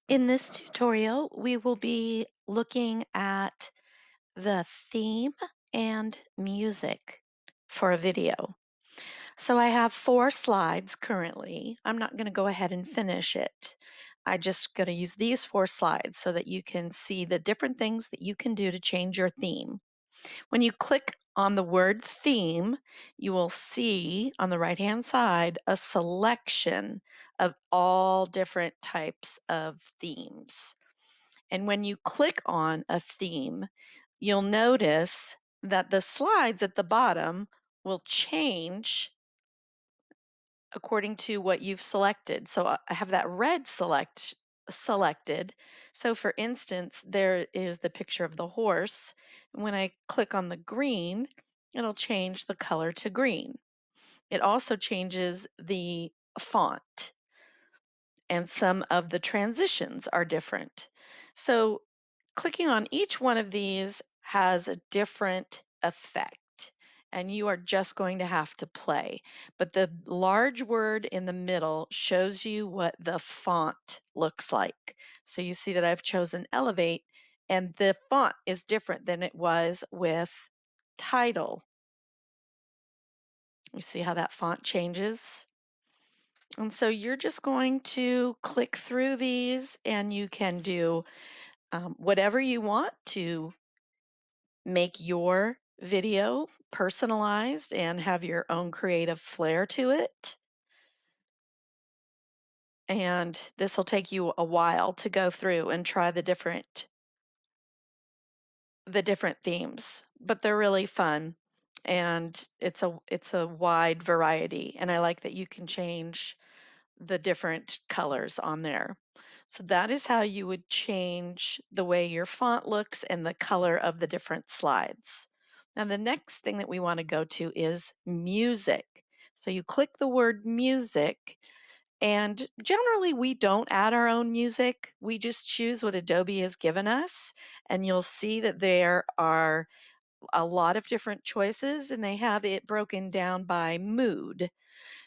In this tutorial, we will be looking at the theme and music for a video. So I have 4 slides currently. I'm not going to go ahead and finish it. I just going to use these 4 slides so that you can see the different things that you can do to change your theme. When you click on the word theme, you will see on the right-hand side a selection of all different types of themes. And when you click on a theme, you'll notice that the slides at the bottom will change according to what you've selected. So I have that red selected. So for instance, there is the picture of the horse. And when I click on the green, it'll change the color to green. It also changes the font, and some of the transitions are different. So clicking on each one of these has a different effect, and you are just going to have to play. But the large word in the middle shows you what the font looks like. So you see that I've chosen Elevate, and the font is different than it was with Title. You see how that font changes? And so you're just going to click through these, and you can do whatever you want to make your video personalized and have your own creative flair to it. And this will take you a while to go through and try the different themes, but they're really fun, and it's a wide variety, and I like that you can change the different colors on there. So that is how you would change the way your font looks and the color of the different slides. Now, the next thing that we want to go to is music. So you click the word music, and generally we don't add our own music. We just choose what Adobe has given us, and you'll see that there are a lot of different choices, and they have it broken down by mood.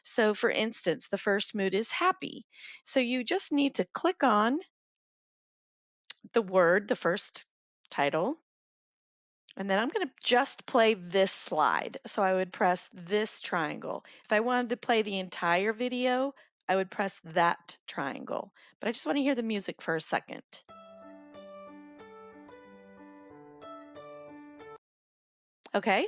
So, for instance, the first mood is happy. So, you just need to click on the word, the first title, and then I'm going to just play this slide. So, I would press this triangle. If I wanted to play the entire video, I would press that triangle. But I just want to hear the music for a second. Okay,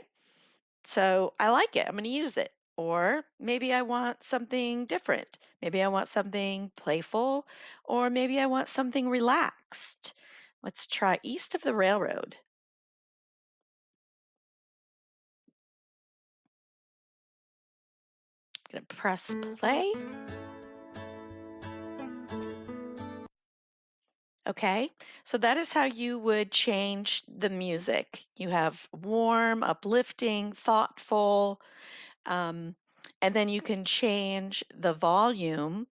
so I like it. I'm going to use it. Or maybe I want something different. Maybe I want something playful, or maybe I want something relaxed. Let's try East of the Railroad. I'm going to press play. Okay, so that is how you would change the music. You have warm, uplifting, thoughtful, um, and then you can change the volume.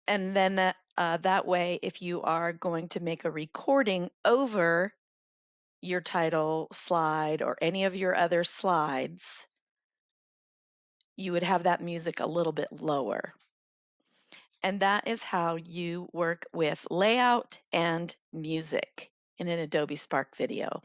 And then that way, if you are going to make a recording over your title slide or any of your other slides, you would have that music a little bit lower. And that is how you work with layout and music in an Adobe Spark video.